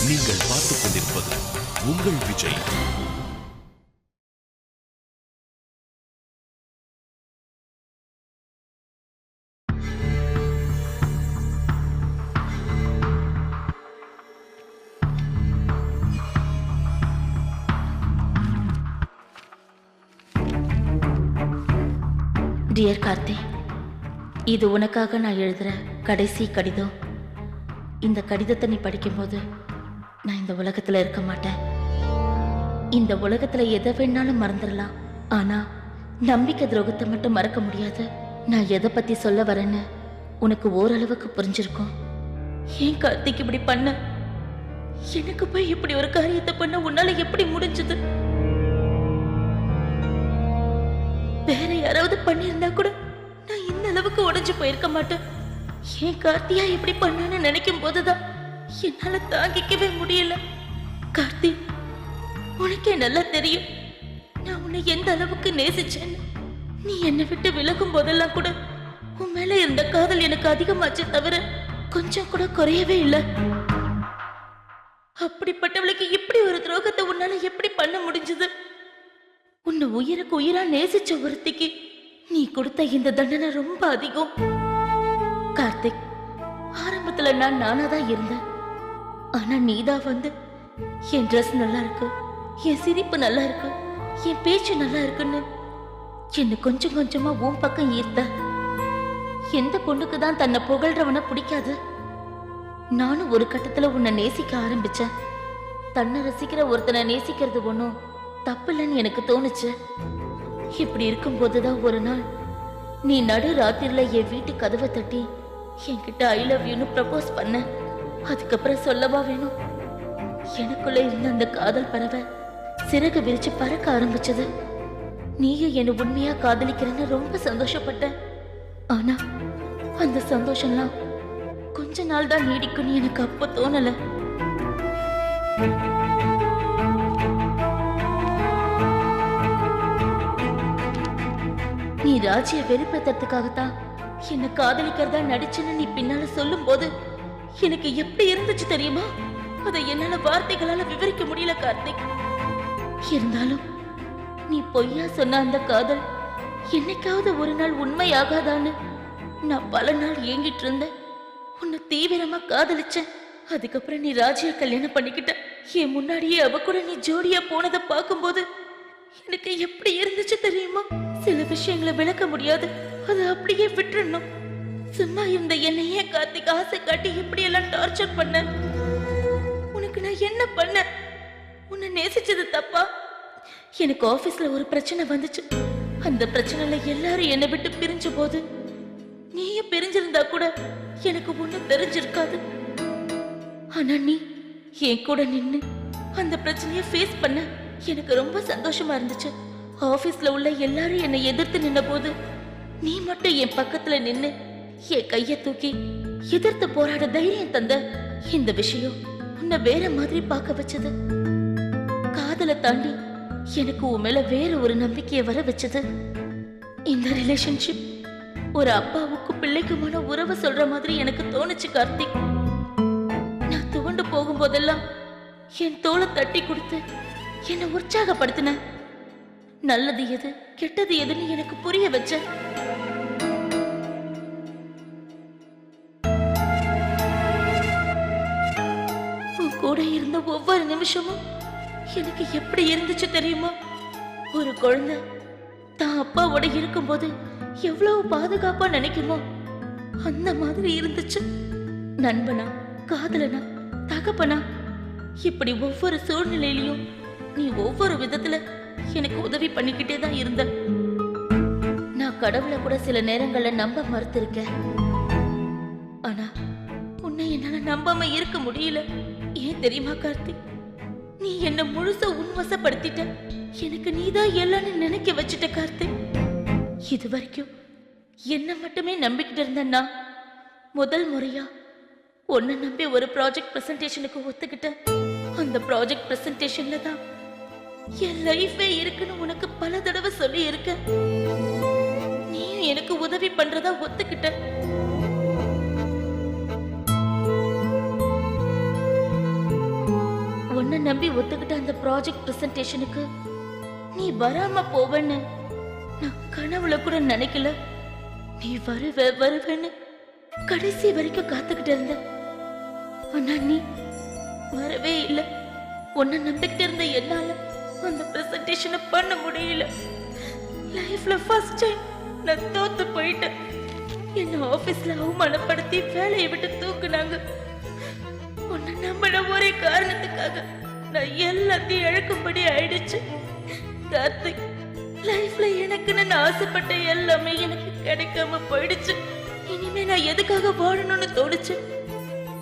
நீங்கள் பார்த்துக் கொண்டிருப்பது உங்கள் விஜய். டியர் கார்த்தி, இது உனக்காக நான் எழுதுற கடைசி கடிதம். இந்த கடிதத்தை நீ படிக்கும்போது நான் இந்த உலகத்துல இருக்க மாட்டேன். இந்த உலகத்துல எதை வேணாலும் மறந்துடலாம், ஆனா நம்பிக்கை துரோகத்தை மட்டும் மறக்க முடியாது. நான் எதை பத்தி சொல்ல வரேன்னு உனக்கு ஓரளவுக்கு புரிஞ்சிருக்கும். ஏன் கார்த்திக் இப்படி பண்ண? எனக்கு போய் இப்படி ஒரு காரியத்தை பண்ண உன்னால எப்படி முடிஞ்சது? வேற யாராவது பண்ணியிருந்தா கூட நான் இந்த அளவுக்கு உடைஞ்சு போயிருக்க மாட்டேன். ஏன் கார்த்தியா இப்படி பண்ணான்னு நினைக்கும் போதுதான் என்னால தாங்கிக்கவே முடியல. கார்த்தி, உனக்கே நல்லா தெரியும் நான் உன்னை எந்த அளவுக்கு நேசிச்சேன்னு. நீ என்னை விட்டு விலகும் போதெல்லாம் கூட உன் மேல இருந்த காதல் எனக்கு அதிகமாச்சு தவிர கொஞ்சம் கூட குறையவே இல்லை. அப்படிப்பட்டவளுக்கு இப்படி ஒரு துரோகத்தை உன்னால எப்படி பண்ண முடிஞ்சது? உன்னை உயிருக்கு உயிரா நேசிச்ச ஒருத்திக்கு நீ கொடுத்த இந்த தண்டனை ரொம்ப அதிகம். கார்த்திக், ஆரம்பத்துல நான் நானாதான் இருந்தேன். ஆனா நீதான் வந்து என் ட்ரெஸ் நல்லா இருக்கு, என் சிரிப்பு நல்லா இருக்கு, என் பேச்சு நல்லா இருக்குன்னு என்ன கொஞ்சம் கொஞ்சமா உன் பக்கம் ஈர்த்த. எந்த பொண்ணுக்கு தான் தன்னை புகழ்றவன பிடிக்காது? நானும் ஒரு கட்டத்துல உன்னை நேசிக்க ஆரம்பிச்சேன். தன்னை ரசிக்கிற ஒருத்தனை நேசிக்கிறது ஒன்றும் தப்பில்லைன்னு எனக்கு தோணுச்சு. இப்படி இருக்கும் போதுதான் ஒரு நாள் நீ நடு ராத்திரில என் வீட்டு கதவை தட்டி என்கிட்ட ஐ லவ் யூன்னு ப்ரப்போஸ் பண்ண. அதுக்கப்புறம் சொல்லவா வேணும், எனக்குள்ள இருந்த அந்த காதல் பறவை சிறகு விரிச்சு பறக்க ஆரம்பிச்சது. நீயும் என்ன உண்மையா காதலிக்கிறேன்னு ரொம்ப சந்தோஷப்பட்ட. ஆனா அந்த சந்தோஷம்லாம் கொஞ்ச நாள் தான் நீடிக்கும்னு எனக்கு அப்போ தோணல. நீ ராஜிய வெறுப்பேற்றதுக்காகத்தான் என்ன காதலிக்கிறதா நடிச்சுன்னு நீ பின்னால சொல்லும் போது எனக்கு எப்படி இருந்துச்சு தெரியுமா? அதை என்னால வார்த்தைகளால விவரிக்க முடியல கார்த்திக். இருந்தாலும் நீ பொய்யா சொன்ன அந்த காதல் என்னைக்காவது ஒரு நாள் உண்மையாகாதான்னு நான் பல நாள் ஏங்கிட்டு இருந்தேன். உன்னை தீவிரமா காதலிச்சேன். அதுக்கப்புறம் நீ ராஜிய கல்யாணம் பண்ணிக்கிட்ட. என் முன்னாடியே அவ கூட நீ ஜோடியா போனதை பார்க்கும்போது எனக்கு எப்படி இருந்துச்சு தெரியுமா? சில விஷயங்களை விளக்க முடியாது, அதை அப்படியே விட்டுறணும். சும்மா இருந்த என்னையே கார்த்திக் ஆசை காட்டி இப்படி எல்லாம் டார்ச்சர் பண்ண. உனக்கு நான் என்ன பண்ண? உன்னை நேசிச்சது தப்பா? எனக்கு ஆபீஸ்ல ஒரு பிரச்சனை வந்துச்சு. அந்த பிரச்சனைல எல்லாரும் என்னை விட்டு பிரிஞ்ச போது நீயும் பிரிஞ்சிருந்தா கூட எனக்கு ஒண்ணு தெரிஞ்சிருக்காது. ஆனா நீ என் கூட நின்னு அந்த பிரச்சனைய ஃபேஸ் பண்ண எனக்கு ரொம்ப சந்தோஷமா இருந்துச்சு. ஆபீஸ்ல உள்ள எல்லாரும் என்னை எதிர்த்து நின்ன போது நீ மட்டும் என் பக்கத்துல நின்னு என் கைய தூக்கி எதிர்த்து போராட தைரியம் தந்த. இந்த விஷயம் உன்னை வேற மாதிரி பார்க்க வச்சது. காதலை தாண்டி எனக்கு உன் மேல வேற ஒரு நம்பிக்கையை வர வச்சது. இந்த ரிலேஷன்ஷிப் ஒரு அப்பாவுக்கு பிள்ளைக்குமான உறவை சொல்ற மாதிரி எனக்கு தோணுச்சு கார்த்திக். நான் துவண்டு போகும்போதெல்லாம் என் தோளை தட்டி கொடுத்து என்னை உற்சாகப்படுத்தின. நல்லது எது கெட்டது எதுன்னு எனக்கு புரிய வச்ச. உன் கூட இருந்த ஒவ்வொரு நிமிஷமும் எனக்கு எப்படி இருந்துச்சு தெரியுமா? ஒரு குழந்தை தான் அப்பாவோட இருக்கும்போது எவ்வளவு பாதுகாப்பா நினைக்குமோ அந்த மாதிரி இருந்துச்சு. நண்பனா, காதலனா, தகப்பனா, இப்படி ஒவ்வொரு சூழ்நிலையிலையும் நீ ஒவ்வொரு விதத்துல எனக்கு உதவி பண்ணிக்கிட்டே தான் இருந்த. நான் கடவுளை கூட சில நேரங்கள்ல நம்ப மறுத்திருக்கேன். ஆனா உன்னை என்னால நம்பாம இருக்க முடியல. ஏன் தெரியுமா கார்த்திக்? நீ என்ன முழுசா உன்வசப்படுத்திட்ட. எனக்கு நீதான் எல்லான்னு நினைக்க வச்சுட்ட கார்த்திக். இது வரைக்கும் என்ன மட்டுமே நம்பிக்கிட்டு இருந்தேன்னா முதல் முறையா உன்னை நம்பி ஒரு ப்ராஜெக்ட் பிரசன்டேஷனுக்கு ஒத்துக்கிட்டேன். அந்த ப்ராஜெக்ட் பிரசன்டேஷன்ல தான் என் லைஃபே இருக்குன்னு உனக்கு பல தடவை சொல்லி இருக்க. நீயும் எனக்கு உதவி பண்றதா ஒத்துக்கிட்ட. உன்னை நம்பி ஒத்துக்கிட்ட அந்த ப்ராஜெக்ட் பிரசன்டேஷனுக்கு நீ வராம போவன்னு நான் கனவுல கூட நினைக்கல. நீ வருவேன்னு கடைசி வரைக்கும் காத்துக்கிட்டு இருந்த. ஆனா நீ வரவே இல்லை. உன்னை நம்பிக்கிட்டு இருந்த என்னால அந்த பிரசன்டேஷனை பண்ண முடியல. லைஃப்ல ஃபர்ஸ்ட் டைம் நான் தோத்து போயிட்டேன். என்ன ஆபீஸ்ல அவமானப்படுத்தி வேலையை விட்டு தூக்குனாங்க. உன்னை நம்பின ஒரே காரணத்துக்காக நான் எல்லாத்தையும் இழக்கும்படி ஆயிடுச்சு. கார்த்திக், லைஃப்ல எனக்குன்னு நான் ஆசைப்பட்ட எல்லாமே எனக்கு கிடைக்காம போயிடுச்சு. இனிமே நான் எதுக்காக வாழணும்னு தோணுச்சு.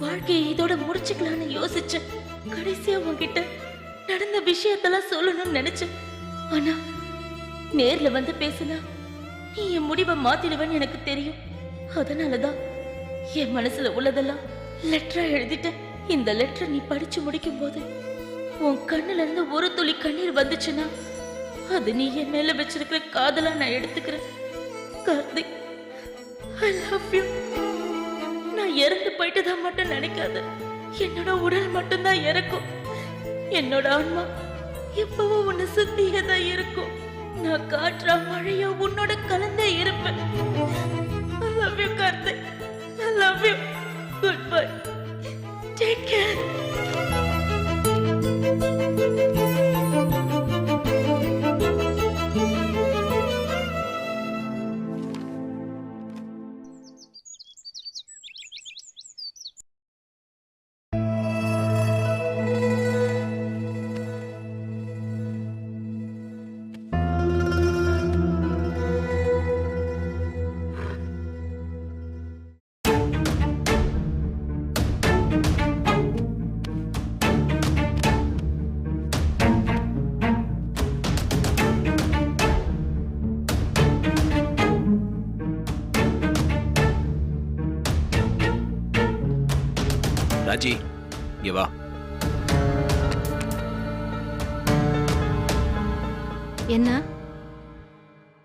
வாழ்க்கையை இதோட முடிச்சுக்கலான்னு யோசிச்சேன். கடைசியா உன்கிட்ட நடந்த விஷயத்தெல்லாம் சொல்லணும்னு நினைச்சேன். ஆனா நேர்ல வந்து பேசினா நீ என் முடிவை மாத்திடுவேன்னு எனக்கு தெரியும். அதனாலதான் என் மனசுல உள்ளதெல்லாம் லெட்டரா எழுதிட்டேன். இந்த லெட்டரை நீ படிச்சு முடிக்கும் போது உன் கண்ணுல இருந்து ஒரு துளி கண்ணீர் வந்துச்சுன்னா அது நீ என் மேல வச்சிருக்கிற காதலா நான் எடுத்துக்கிறேன். Karthik, I love you. நான் இறந்து போயிட்டுதான் மட்டும் நினைக்காத. என்னோட உடல் மட்டும்தான் இறக்கும். என்னோட ஆன்மா எப்பவும் உன்னை சுத்தியதான் இருக்கும். நான் காற்றா மழையா உன்னோட கலந்தே இருப்பேன். I love you, Karthik. I love you. Goodbye. Take care. Raji, இங்க வா. என்ன?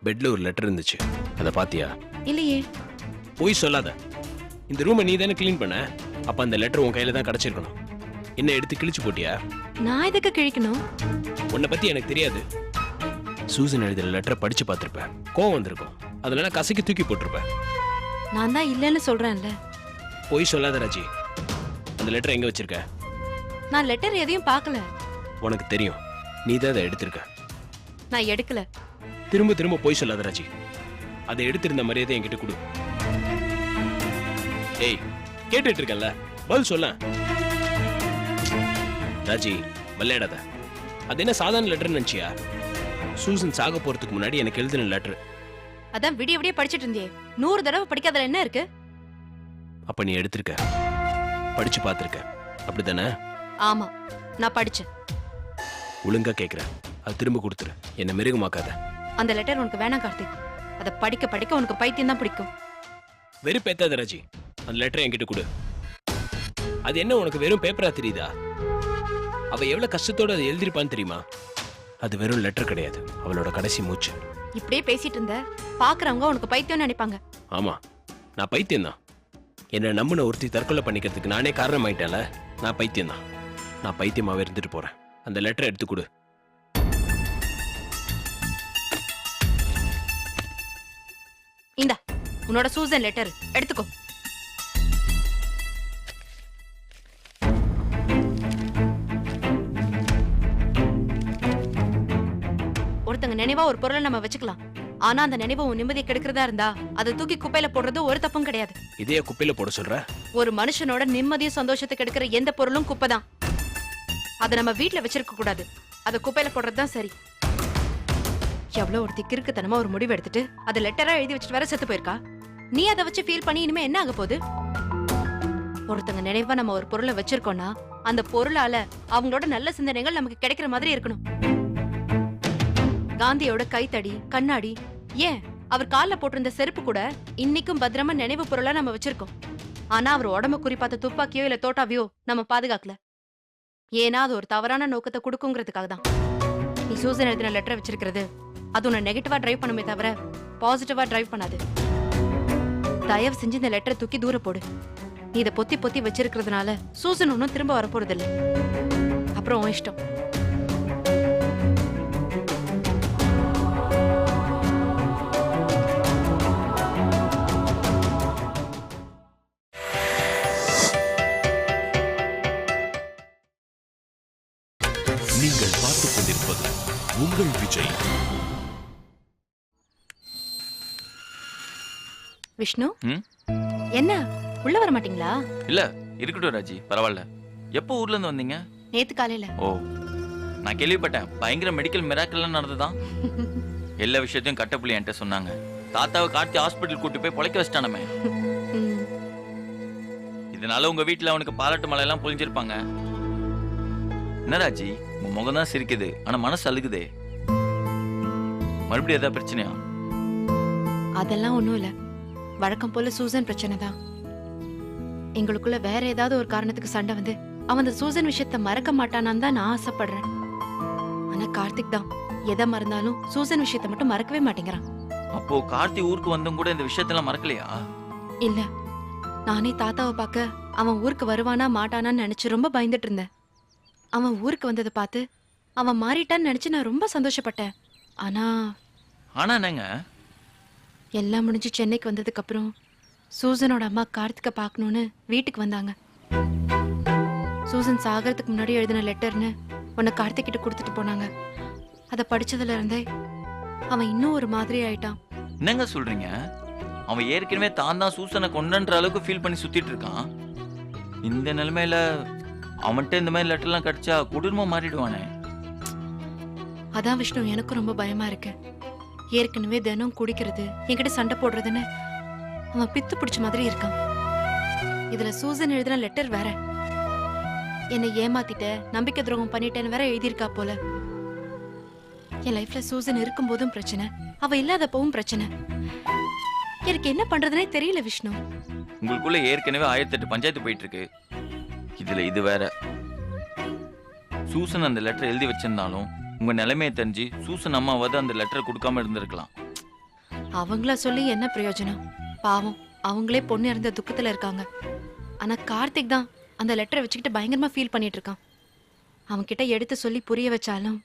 பெட்ல ஒரு லெட்டர் இருந்துச்சு, அத பாத்தியா? இல்லையே. போய் சொல்லாத. இந்த ரூமை நீ தானே கிளீன் பண்ண. அப்ப அந்த லெட்டர் உன் கையில தான் கிடைச்சிருக்கணும். என்ன எடுத்து கிழிச்சு போட்டியா? நான் எதுக்கு கிழிக்கணும்? உன்னை பத்தி எனக்கு தெரியாது. சூசன் எழுதுற லெட்டரை படிச்சு பார்த்திருப்பேன். கோவம் வந்திருக்கும். அதனால கசக்கி தூக்கி போட்டிருப்பேன். நான் தான் இல்லைன்னு சொல்றேன்ல. போய் சொல்லாத ராஜி. அந்த லெட்டர் எங்க வச்சிருக்க? நான் லெட்டர் எதையும் பார்க்கல. உனக்கு தெரியும், நீ தான் அதை எடுத்திருக்க. நான் எடுக்கல. திரும்ப திரும்ப போய் சொல்லாத ராஜி. அதை எடுத்திருந்த மரியாதை என்கிட்ட கொடு. ஏய், கேட்டுட்டு இருக்கல, பதில் சொல்ல. ராஜி, விளையாடாத. அது என்ன சாதாரண லெட்டர் நினைச்சியா? சூசன் சாக போறதுக்கு முன்னாடி எனக்கு எழுதின லெட்டர். அதான் விடிய விடிய படிச்சிட்டு இருந்தியே. 100 தடவை படிக்காதல என்ன இருக்கு? அப்ப நீ எடுத்திருக்க, படிச்சு பார்த்திருக்க, அப்படித்தானே? ஆமா, நான் படிச்சேன். ஒழுங்கா கேக்குறேன், அது திரும்ப கொடுத்துரு. என்ன மிருகமாக்காத. அந்த லெட்டர் உனக்கு வேணாம் கார்த்திக். அதை படிக்க படிக்க உனக்கு பைத்தியம் தான் பிடிக்கும். வெறும் பேத்தாத ராஜி. அந்த லெட்டரை என்கிட்ட கொடு. அது என்ன உனக்கு வெறும் பேப்பரா தெரியுதா? அவ எவ்வளவு கஷ்டத்தோட அதை எழுதிருப்பான்னு தெரியுமா? அது வெறும் லெட்டர் கிடையாது, அவளோட கடைசி மூச்சு. இப்படியே பேசிட்டு இருந்த பாக்குறவங்க உனக்கு பைத்தியம் நினைப்பாங்க. ஆமா, நான் பைத்தியம் தான். என்ன நம்பின ஒருத்தி தற்கொலை பண்ணிக்கிறதுக்கு நானே காரணமாயிட்டேன்ல. நான் பைத்தியம் தான். நான் பைத்தியமாவே இருந்துட்டு போறேன். அந்த லெட்டரை எடுத்து கொடு. இந்தா உன்னோட சூசன் லெட்டர் எடுத்துக்கோ. ஒருத்தங்க நினைவா ஒரு பொருளை நம்ம வச்சுக்கலாம். ஆனா அந்த நினைவு உன் நிம்மதியை கெடுக்கிறதா இருந்தா அதை தூக்கி குப்பையில போடுறது ஒரு தப்பும் கிடையாது. இதே குப்பையில போட சொல்ற? ஒரு மனுஷனோட நிம்மதியும் சந்தோஷத்தை கெடுக்கிற எந்த பொருளும் குப்பை தான். அதை நம்ம வீட்டுல வச்சிருக்க கூடாது. அதை குப்பையில போடுறதுதான் சரி. எவ்வளவு ஒரு திக்கிருக்குத்தனமா ஒரு முடிவு எடுத்துட்டு அதை லெட்டரா எழுதி வச்சுட்டு வர செத்து போயிருக்கா. நீ அதை வச்சு ஃபீல் பண்ணி இனிமே என்ன ஆக போகுது? ஒருத்தங்க நினைவா நம்ம ஒரு பொருளை வச்சிருக்கோம்னா அந்த பொருளால அவங்களோட நல்ல சிந்தனைகள் நமக்கு கிடைக்கிற மாதிரி இருக்கணும். காந்தியோட கைத்தடி, கண்ணாடி, ஏன் அவர் கால்ல போட்டிருந்த செருப்பு கூட இன்னைக்கும் பத்திரமா நினைவு பொருளா நம்ம வச்சிருக்கோம். ஆனா அவர் உடம்ப குறிப்பாத்த துப்பாக்கியோ இல்ல தோட்டாவியோ நம்ம பாதுகாக்கல. ஏன்னா அது ஒரு தவறான நோக்கத்தை கொடுக்குங்கிறதுக்காக தான். நீ சூசன் எழுதின லெட்டரை வச்சிருக்கிறது அது உன்னை நெகட்டிவா டிரைவ் பண்ணுமே தவிர பாசிட்டிவா டிரைவ் பண்ணாது. தயவு செஞ்சு இந்த லெட்டரை தூக்கி தூர போடு. நீ இதை பொத்தி பொத்தி வச்சிருக்கிறதுனால சூசன் ஒன்னும் திரும்ப வரப்போறது இல்ல. அதுக்கப்புறம் உன் இஷ்டம். நீங்கள் பார்த்துக் கொண்டிருப்பது உங்கள் விஜய். விஷ்ணு, ம்? என்ன உள்ள வர மாட்டீங்களா? இல்ல இருக்கட்டும் ராஜி, பரவாயில்ல. எப்போ ஊர்ல இருந்து வந்தீங்க? நேத்து காலையில. ஓ, நான் கேள்விப்பட்டேன் பயங்கர மெடிக்கல் மிராக்கல்லாம் நடந்துதான். எல்லா விஷயத்தையும் கட்டப்புள்ளி என்கிட்ட சொன்னாங்க. தாத்தாவை கார்த்தி ஹாஸ்பிட்டல் கூட்டி போய் பொழைக்க வச்சிட்டானமே. ம், இதனால உங்க வீட்டுல அவனுக்கு பாராட்டு மழை எல்லாம் பொழிஞ்சிருப்பாங்க. என்ன ராஜி, உங்க முகம் தான் சிரிக்குது, ஆனா மனசு அழுகுதே. மறுபடியும் ஏதாவது பிரச்சனையா? அதெல்லாம் ஒண்ணும் இல்ல. வழக்கம் போல சூசன் பிரச்சனை தான். எங்களுக்குள்ள வேற ஏதாவது ஒரு காரணத்துக்கு சண்டை வந்து அவன் அந்த சூசன் விஷயத்த மறக்க மாட்டானான்னு தான் நான் ஆசைப்படுறேன். ஆனா கார்த்திக் தான் எதை மறந்தாலும் சூசன் விஷயத்த மட்டும் மறக்கவே மாட்டேங்கிறான். அப்போ கார்த்தி ஊருக்கு வந்தும் கூட இந்த விஷயத்தெல்லாம் மறக்கலையா? இல்ல, நானே தாத்தாவை பார்க்க அவன் ஊருக்கு வருவானா மாட்டானான்னு நினைச்சு ரொம்ப பயந்துட்டு இருந்தேன். அவன் ஊருக்கு வந்ததை பார்த்து அவன் மாறிட்டான்னு நினைச்சு நான் ரொம்ப சந்தோஷப்பட்டேன். ஆனா ஆனா என்னங்க, எல்லாம் முடிஞ்சு சென்னைக்கு வந்ததுக்கு அப்புறம் சூசனோட அம்மா கார்த்திகை பார்க்கணும்னு வீட்டுக்கு வந்தாங்க. சூசன் சாகறதுக்கு முன்னாடி எழுதின லெட்டர்னு உன்னை கார்த்திக் கிட்ட கொடுத்துட்டு போனாங்க. அதை படிச்சதுல இருந்தே அவன் இன்னும் ஒரு மாதிரி ஆயிட்டான். என்னங்க சொல்றீங்க? அவன் ஏற்கனவே தான் தான் சூசனை கொண்டன்ற அளவுக்கு ஃபீல் பண்ணி சுத்திட்டு இருக்கான். இந்த நிலைமையில அவன்கிட்ட இந்த மாதிரி லெட்டர்லாம் கிடைச்சா குடும்பம் மாறிடுவானே. அதான் விஷ்ணு, எனக்கும் ரொம்ப பயமா இருக்கு. ஏற்கனவே தினம் குடிக்கிறது, என்கிட்ட சண்டை போடுறதுன்னு அவன் பித்து பிடிச்ச மாதிரி இருக்கான். இதுல சூசன் எழுதின லெட்டர் வேற. என்னை ஏமாத்திட்ட, நம்பிக்கை துரோகம் பண்ணிட்டேன்னு வேற எழுதியிருக்கா போல. என் லைஃப்ல சூசன் இருக்கும் போதும் பிரச்சனை, அவ இல்லாதப்பவும் பிரச்சனை. எனக்கு என்ன பண்றதுனே தெரியல விஷ்ணு. உங்களுக்குள்ள ஏற்கனவே 1008 பஞ்சாயத்து போயிட்டு இருக்கு. இதுல இது வேற. சூசன் அந்த லெட்டர் எழுதி வச்சிருந்தாலும் உங்க நிலைமையை தெரிஞ்சு சூசன் அம்மாவது அந்த லெட்டர் கொடுக்காம இருந்திருக்கலாம். அவங்கள சொல்லி என்ன பிரயோஜனம்? பாவம், அவங்களே பொண்ணு இறந்த துக்கத்துல இருக்காங்க. ஆனா கார்த்திக் தான் அந்த லெட்டரை வச்சுக்கிட்டு பயங்கரமா ஃபீல் பண்ணிட்டு இருக்கான். அவன் கிட்ட எடுத்து சொல்லி புரிய வச்சாலும்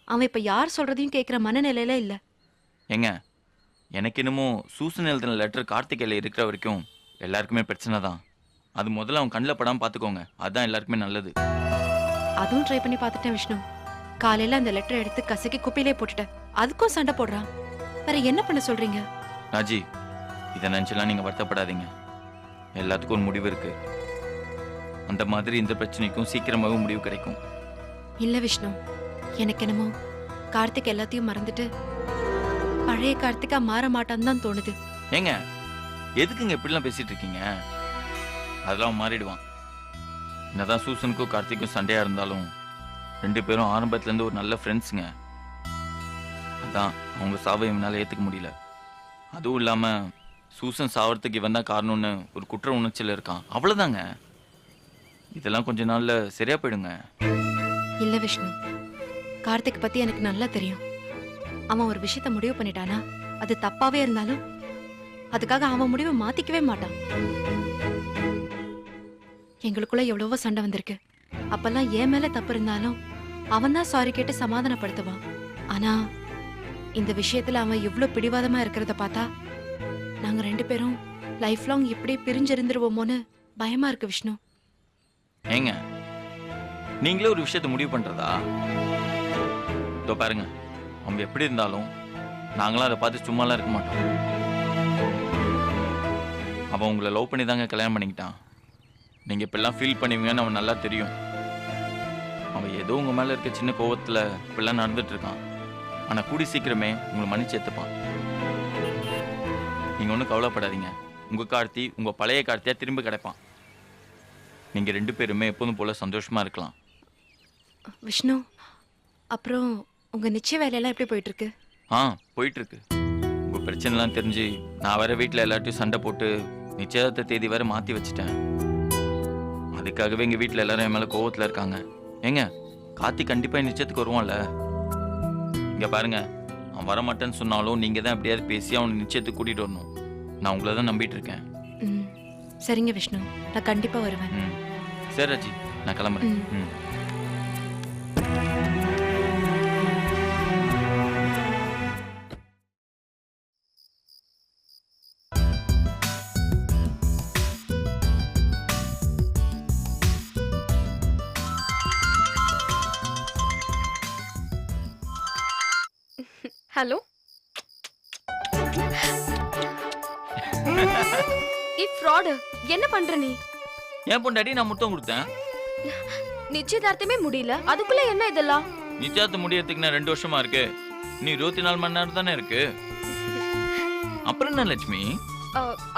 அவன் இப்ப யார் சொல்றதையும் கேட்கிற மனநிலையில இல்ல. ஏங்க, எனக்கு என்னமோ சூசன் எழுதின லெட்டர் கார்த்திகையில இருக்கிற வரைக்கும் எல்லாருக்குமே பிரச்சனை தான். அது முதல்ல அவன் கண்ணில் படாம பாத்துக்கோங்க, அதுதான் எல்லாருக்குமே நல்லது. அதுவும் ட்ரை பண்ணி பார்த்துட்டேன் விஷ்ணு. காலையில அந்த லெட்டரை எடுத்து கசக்கி குப்பையிலே போட்டுட்டேன். அதுக்கும் சண்டை போடுறான். வேற என்ன பண்ண சொல்றீங்க? ராஜி, இதை நினைச்செல்லாம் நீங்க வருத்தப்படாதீங்க. எல்லாத்துக்கும் ஒரு முடிவு இருக்கு. அந்த மாதிரி இந்த பிரச்சனைக்கும் சீக்கிரமாகவே முடிவு கிடைக்கும். இல்ல விஷ்ணு, எனக்கு என்னமோ கார்த்திக் எல்லாத்தையும் மறந்துட்டு பழைய கார்த்திகா மாற மாட்டான்னு தான் தோணுது. ஏங்க, எதுக்குங்க இப்படிலாம் பேசிட்டு இருக்கீங்க? அதெல்லாம் மாறிடுவான். என்னதான் சூசனுக்கும் கார்த்திக்கும் சண்டையா இருந்தாலும் 2 பேரும் ஆரம்பத்துல இருந்து ஒரு நல்ல ஃப்ரெண்ட்ஸுங்க. அதான் அவங்க சாவை இவனால ஏத்துக்க முடியல. அதுவும் இல்லாம சூசன் சாவறதுக்கு இவன் தான் காரணம்னு ஒரு குற்ற உணர்ச்சியில இருக்கான். அவ்வளவுதாங்க. இதெல்லாம் கொஞ்ச நாள்ல சரியா போயிடுங்க. இல்ல விஷ்ணு, கார்த்திக் பத்தி எனக்கு நல்லா தெரியும். அவன் ஒரு விஷயத்த முடிவு பண்ணிட்டானா அது தப்பாவே இருந்தாலும் அதுக்காக அவன் முடிவை மாத்திக்கவே மாட்டான். எங்களுக்குள்ள எவ்வளவோ சண்டை வந்திருக்கு. அப்பெல்லாம் என் மேல தப்பு இருந்தாலும் அவன் தான் சாரி கேட்டு சமாதானப்படுத்துவான். ஆனா இந்த விஷயத்துல அவன் எவ்வளவு பிடிவாதமா இருக்கிறத பார்த்தா நாங்க 2 பேரும் லைஃப் லாங் இப்படியே பிரிஞ்சிருந்துருவோமோன்னு பயமா இருக்கு விஷ்ணு. ஏங்க, நீங்களே ஒரு விஷயத்த முடிவு பண்றதா? இதோ பாருங்க, அவங்க எப்படி இருந்தாலும் நாங்களாம் அதை பார்த்து சும்மாலாம் இருக்க மாட்டோம். அவன் உங்களை லவ் பண்ணி தாங்க கல்யாணம் பண்ணிக்கிட்டான். நீங்க இப்பெல்லாம் ஃபீல் பண்ணுவீங்கன்னு அவன் நல்லா தெரியும். அவன் ஏதோ உங்க மேல இருக்க சின்ன கோவத்துல இப்பெல்லாம் நடந்துட்டு இருக்கான். ஆனா கூடி சீக்கிரமே உங்களை மன்னிச்சு ஏத்துப்பான். நீங்க ஒன்றும் கவலைப்படாதீங்க. உங்க கார்த்தி உங்க பழைய கார்த்தியா திரும்ப கிடைப்பான். நீங்க 2 பேருமே எப்போதும் போல சந்தோஷமா இருக்கலாம். விஷ்ணு, அப்புறம் உங்க நிச்சய வேலையெல்லாம் எப்படி போயிட்டு இருக்கு? போயிட்டு இருக்கு. உங்க பிரச்சனைலாம் தெரிஞ்சு நான் வேற வீட்டில் எல்லாத்தையும் சண்டை போட்டு நிச்சயதார்த்த தேதி வேற மாத்தி வச்சுட்டேன். அதுக்காகவே எங்க வீட்டில் எல்லாரும் என் மேல கோவத்துல இருக்காங்க. ஏங்க, கார்த்தி கண்டிப்பா என் நிச்சயத்துக்கு வருவான்ல. இங்க பாருங்க, அவன் வரமாட்டேன்னு சொன்னாலும் நீங்க தான் எப்படியாவது பேசி அவனை நிச்சயத்துக்கு கூட்டிட்டு வரணும். நான் உங்களை தான் நம்பிட்டு இருக்கேன். ம், சரிங்க விஷ்ணு, நான் கண்டிப்பா வருவேன். சரி ராஜி, நான் கிளம்புறேன். ஹலோ ஃப்ராடு என்ன பண்ற நீ? என் பொண்டாட்டி நான் முத்தம் கொடுத்தேன். நிச்சயதார்த்தமே முடியல அதுக்குள்ள என்ன இதெல்லாம்? நிச்சயத்தை முடியறதுக்கு நான் 2 வருஷமா இருக்கு. நீ 24 மணி நேரம் தானே இருக்கு. அப்புறம் என்ன லட்சுமி?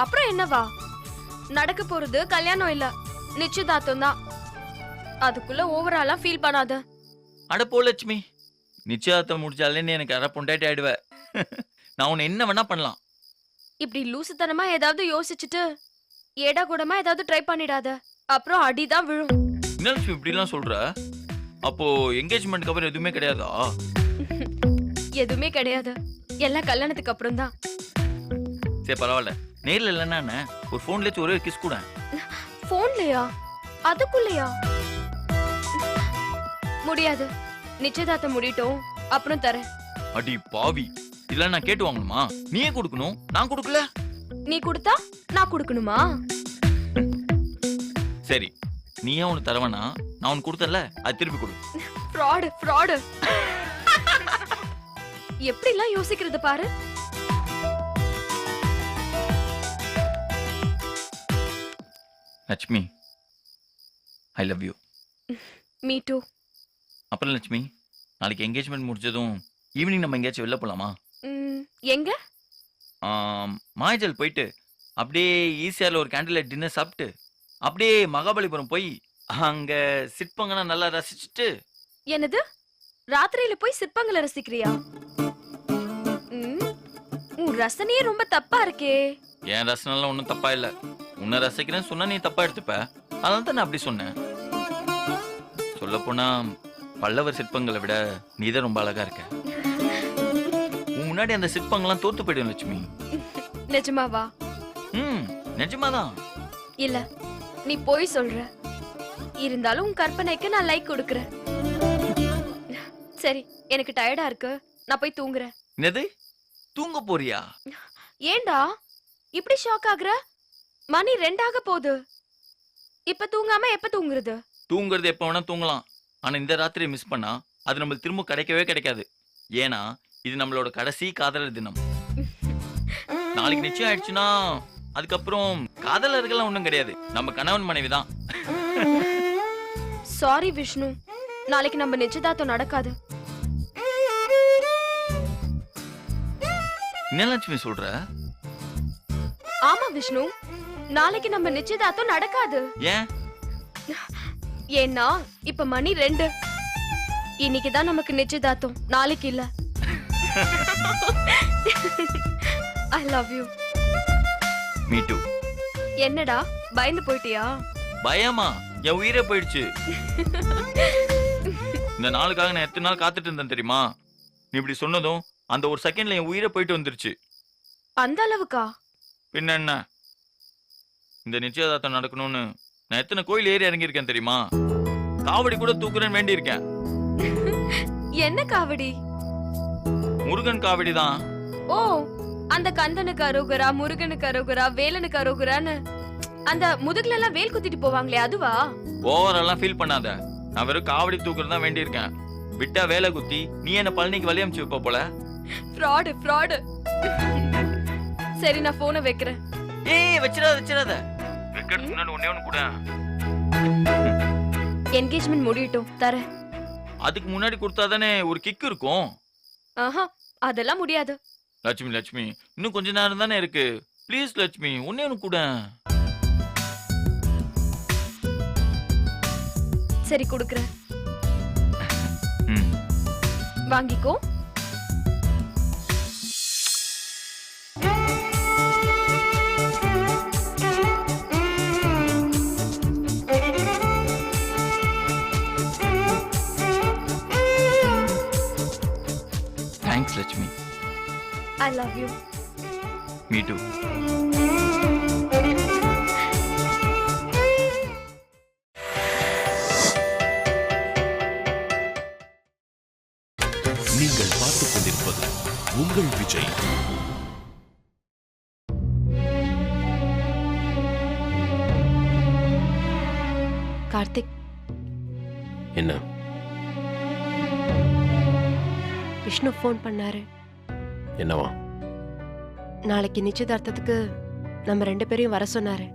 அப்புறம் என்னவா? நடக்க போறது கல்யாணம் இல்ல நிச்சயதார்த்தம் தான். அதுக்குள்ள ஓவராலா ஃபீல் பண்ணாத. அட போ லட்சுமி, நிச்சயதார்த்தம் முடிச்சாலே நீ எனக்கு அரை பொண்டாட்டி ஆயிடுவ. நான் உன்னை என்ன வேணா பண்ணலாம். இப்படி லூசுத்தனமா ஏதாவது யோசிச்சுட்டு ஏடா கூடமா ஏதாவது ட்ரை பண்ணிடாத, அப்புறம் அடிதான் விழும். என்ன லட்சுமி இப்படி எல்லாம் சொல்ற? அப்போ என்கேஜ்மெண்ட்க்கு அப்புறம் எதுவுமே கிடையாதா? எதுவுமே கிடையாது, எல்லாம் கல்யாணத்துக்கு அப்புறம் தான். சரி பரவாயில்ல, நேர்ல இல்லைன்னா என்ன, ஒரு போன்ல ஒரே கிஸ் கூட. போன்லயா? அதுக்குள்ளயா? முடியாது, நிச்சயதார்த்தம் முடிட்டோம் அப்புறம் தரேன். அடி பாவி, இதெல்லாம் நான் கேட்டு வாங்கணுமா? நீயே கொடுக்கணும், நான் கொடுக்கல. நீ கொடுத்தா நான் கொடுக்கணுமா? சரி, நீயே உனக்கு தரவனா, நான் உனக்கு கொடுத்தல, அது திருப்பி கொடு. Fraud fraud. எப்படி எல்லாம் யோசிக்கிறது பாரு. Lakshmi, I love you. Me too. அப்புறம் லட்சுமி, நாளைக்கு என்கேஜ்மெண்ட் முடிச்சதும் ஈவினிங் நம்ம எங்கேயாச்சும் வெளில போலாமா? எங்க? மாயஜல் போயிட்டு அப்படியே ஈசிஆர்ல ஒரு கேண்டில் டின்னர் சாப்பிட்டு அப்படியே மகாபலிபுரம் போய் அங்க சிற்பங்கள்லாம் நல்லா ரசிச்சுட்டு. என்னது, ராத்திரியில போய் சிற்பங்களை ரசிக்கிறியா? உன் ரசனையே ரொம்ப தப்பா இருக்கே. என் ரசனெல்லாம் ஒன்றும் தப்பா இல்லை. உன்னை ரசிக்கிறேன்னு சொன்னா நீ தப்பா எடுத்துப்ப, அதனால தான் நான் அப்படி சொன்னேன். சொல்ல போனா பல்லவர் சிற்பங்களை விட நீதான் ரொம்ப அழகா இருக்க. உன் முன்னாடி அந்த சிற்பங்கள்லாம் தோத்து போயிடும் லட்சுமி. நிஜமாவா? நிஜமாதான். இல்ல, நீ போய் சொல்ற. இருந்தாலும் உன் கற்பனைக்கு நான் லைக் கொடுக்கறேன். சரி, எனக்கு டயர்டா இருக்கு, நான் போய் தூங்குறேன். என்னது, தூங்க போறியா? ஏண்டா இப்படி ஷாக் ஆகுற? மணி 2 போகுது. இப்ப தூங்காம எப்ப தூங்குறது? தூங்குறது எப்ப வேணா தூங்கலாம், ஆனா இந்த ராத்திரி மிஸ் பண்ணா அது நம்மளுக்கு திரும்ப கிடைக்கவே கிடைக்காது. ஏன்னா இது நம்மளோட கடைசி காதலர் தினம். நாளைக்கு நிச்சயம் ஆயிடுச்சுன்னா அதுக்கப்புறம் காதலர்கள்லாம் ஒண்ணும் கிடையாது, நம்ம கணவன் மனைவி தான். சாரி விஷ்ணு, நாளைக்கு நம்ம நிச்சயதார்த்தம் நடக்காது. என்ன லட்சுமி சொல்ற? ஆமா விஷ்ணு, நாளைக்கு நம்ம நிச்சயதார்த்தம் நடக்காது. ஏன்? ஏன்னா இப்ப மணி 2. இன்னைக்குதான் நமக்கு நிச்சயதார்த்தம், நாளைக்கு இல்ல. I love you. Me too. என்னடா பயந்து போயிட்டியா? பயமா? என் உயிரே போயிடுச்சு. இந்த நாளுக்காக நான் எத்தனை நாள் காத்துட்டு இருந்தேன் தெரியுமா? நீ இப்படி சொன்னதும் அந்த ஒரு செகண்ட்ல என் உயிரை போயிட்டு வந்துருச்சு. அந்த அளவுக்கா? பின்ன என்ன, இந்த நிச்சயதார்த்தம் நடக்கணும்னு நான் எத்தனை கோயில் ஏறி இறங்கியிருக்கேன் தெரியுமா? காவடி கூட தூக்குறேன்னு வேண்டி இருக்கேன். என்ன காவடி? முருகன் காவடி தான். ஓ, அந்த கந்தனுக்கு அரோகரா, முருகனுக்கு அரோகரா, வேலனுக்கு அரோகரான்னு அந்த முதுகுல எல்லாம் வேல் குத்திட்டு போவாங்களே, அதுவா? ஓவரெல்லாம் ஃபீல் பண்ணாத, நான் வெறும் காவடி தூக்குறதா வேண்டி இருக்கேன். விட்டா வேலை குத்தி நீ என்ன பழனிக்கு வழி அனுப்பிச்சு வைப்ப போல. Fraud fraud. சரி, நான் போனை வைக்கிறேன். ஏய் வச்சிடாத. வைக்கிறதுக்கு முன்னாடி ஒண்ணே ஒண்ணு கூட. என்கேஜ்மெண்ட் முடியட்டும், தரேன். அதுக்கு முன்னாடி கொடுத்தாதானே ஒரு கிக் இருக்கும். ஆஹா, அதெல்லாம் முடியாது. லட்சுமி, இன்னும் கொஞ்ச நேரம் தானே இருக்கு. ப்ளீஸ் லட்சுமி, ஒண்ணே ஒண்ணு கூட. சரி, கொடுக்கறேன். வாங்கிக்கோ. Thanks Lakshmi. I love you. Me too. நீங்கள் பார்த்துக் கொண்டிருப்பது உங்கள் விஜய். கார்த்திக், என்ன? விஷ்ணு ஃபோன் பண்ணாரு. என்னவா? நாளைக்கு நிச்சயதார்த்தத்துக்கு நம்ம 2 பேரையும் வர சொன்னாரு.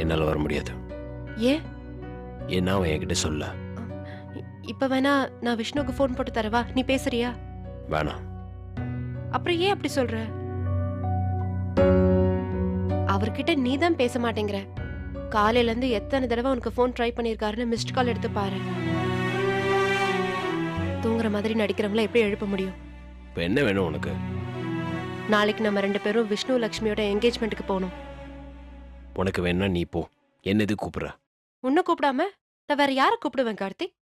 என்னால வர முடியாது. ஏன்? ஏன்னா அவன் என்கிட்ட சொல்ல. இப்ப வேணா நான் விஷ்ணுக்கு ஃபோன் போட்டு தரவா? நீ பேசுறியா? வேணாம். அப்புறம் ஏன் அப்படி சொல்ற? அவர்கிட்ட நீ தான் பேச மாட்டேங்கிற. காலையில இருந்து எத்தனை தடவை உனக்கு ஃபோன் ட்ரை பண்ணிருக்காருன்னு மிஸ்ட் கால் எடுத்து பாரு. தூங்குற மாதிரி நடிக்கிறவங்கள எப்படி எழுப்ப முடியும்? இப்போ என்ன வேணும் உனக்கு? நாளைக்கு நம்ம 2 பேரும் விஷ்ணு லக்ஷ்மியோட என்கேஜ்மெண்ட்டுக்கு போகணும். உனக்கு வேணா நீ போ. என்ன எது கூப்பிடுற? உன்னை கூப்பிடாம நான் வேற யாரை கூப்பிடுவேன் கார்த்திக்?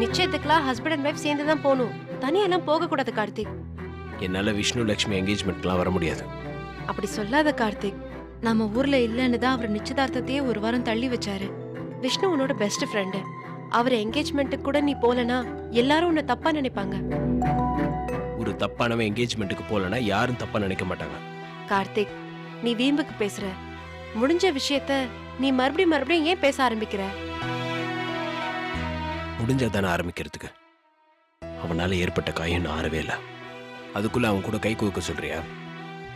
நிச்சயத்துக்குலாம் ஹஸ்பண்ட் அண்ட் ஒய்ஃப் சேர்ந்து தான் போகணும். தனியெல்லாம் போக கூடாது கார்த்திக். என்னால விஷ்ணு லட்சுமி என்கேஜ்மெண்ட்லாம் வர முடியாது. அப்படி சொல்லாத கார்த்திக். நம்ம ஊர்ல இல்லன்னு தான் அவர் நிச்சயதார்த்தத்தையே ஒரு வாரம் தள்ளி வச்சாரு. விஷ்ணு உன்னோட பெஸ்ட் ஃப்ரெண்டு. அவர் என்கேஜ்மெண்ட்டுக்கு கூட நீ போலனா எல்லாரும் உன்னை தப்பா நினைப்பாங்க. ஒரு தப்பானவன் என்கேஜ்மெண்ட்டுக்கு போலனா யாரும் தப்பா நினைக்க மாட்டாங்க. கார்த்திக், நீ வீம்புக்கு பேசுற. முடிஞ்ச விஷயத்த நீ மறுபடியும் ஏன் பேச ஆரம்பிக்கிற? முடிஞ்சாதானே ஆரம்பிக்கிறதுக்கு. அவனால ஏற்பட்ட காயம் இன்னும் ஆறவே இல்லை. அதுக்குள்ள அவன் கூட கை குலுக்க சொல்றியா?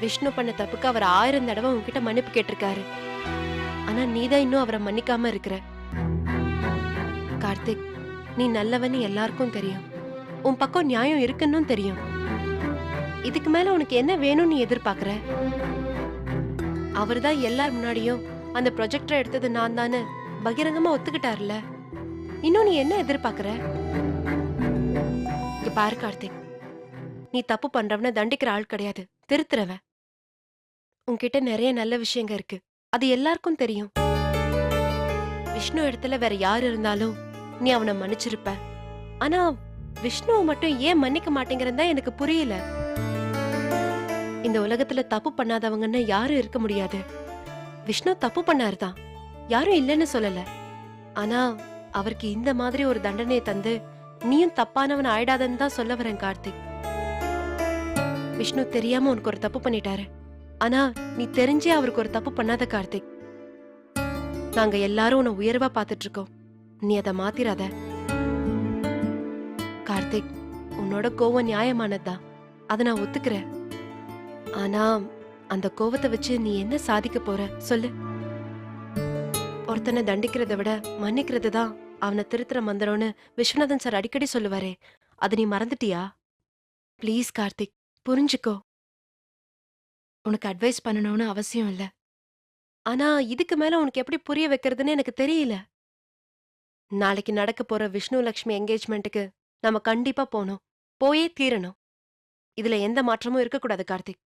விஷ்ணு பண்ண தப்புக்கு அவர் 1000 தடவை உன்கிட்ட மன்னிப்பு கேட்டிருக்காரு. ஆனா நீதான் இன்னும் அவரை மன்னிக்காம இருக்கிற. கார்த்திக், நீ நல்லவன்னு எல்லாருக்கும் தெரியும். உன் பக்கம் நியாயம் இருக்குன்னு தெரியும். இதுக்கு மேல உனக்கு என்ன வேணும்னு நீ எதிர்பார்க்கற? அவர்தான் எல்லார் முன்னாடியும் அந்த ப்ரொஜெக்டரை எடுத்தது நான் தானே பகிரங்கமா ஒத்துக்கிட்டார்ல. இன்னும் நீ என்ன எதிர்பார்க்கற? இங்க பாரு கார்த்திக், நீ தப்பு பண்றவன தண்டிக்கிற ஆள் கிடையாது, திருத்துறவன். உன்கிட்ட நிறைய நல்ல விஷயங்க இருக்கு, அது எல்லாருக்கும் தெரியும். விஷ்ணு இடத்துல வேற யார் இருந்தாலும் நீ அவனை மன்னிச்சிருப்ப. ஆனா விஷ்ணுவை மட்டும் ஏன் மன்னிக்க மாட்டேங்கிறதா எனக்கு புரியல. இந்த உலகத்துல தப்பு பண்ணாதவங்கன்னு யாரும் இருக்க முடியாது. விஷ்ணு தப்பு பண்ணாருதான், யாரும் இல்லைன்னு சொல்லல. ஆனா அவருக்கு இந்த மாதிரி ஒரு தண்டனையை தந்து நீயும் தப்பானவன் ஆயிடாதன்னு தான் சொல்ல வரேன் கார்த்திக். விஷ்ணு தெரியாம உனக்கு ஒரு தப்பு பண்ணிட்டாரு. ஆனா நீ தெரிஞ்சே அவருக்கு ஒரு தப்பு பண்ணாத கார்த்திக். நாங்க எல்லாரும் உன்னை உயர்வா பாத்துட்டு இருக்கோம். நீ அதை மாத்திராத கார்த்திக். உன்னோட கோவம் நியாயமானதுதான், அதை நான் ஒத்துக்கிறேன். ஆனா அந்த கோவத்தை வச்சு நீ என்ன சாதிக்க போற சொல்லு? ஒருத்தனை தண்டிக்கிறத விட மன்னிக்கிறது தான் அவனை திருத்துற மந்திரம்னு விஸ்வநாதன் சார் அடிக்கடி சொல்லுவாரே, அதை நீ மறந்துட்டியா? ப்ளீஸ் கார்த்திக், புரிஞ்சுக்கோ. உனக்கு அட்வைஸ் பண்ணணும்னு அவசியம் இல்ல. ஆனா இதுக்கு மேல உனக்கு எப்படி புரிய வைக்கிறதுன்னு எனக்கு தெரியல. நாளைக்கு நடக்க போற விஷ்ணு லக்ஷ்மி என்கேஜ்மெண்ட்டுக்கு நம்ம கண்டிப்பா போகணும், போயே தீரணும். இதுல எந்த மாற்றமும் இருக்கக்கூடாது கார்த்திக்.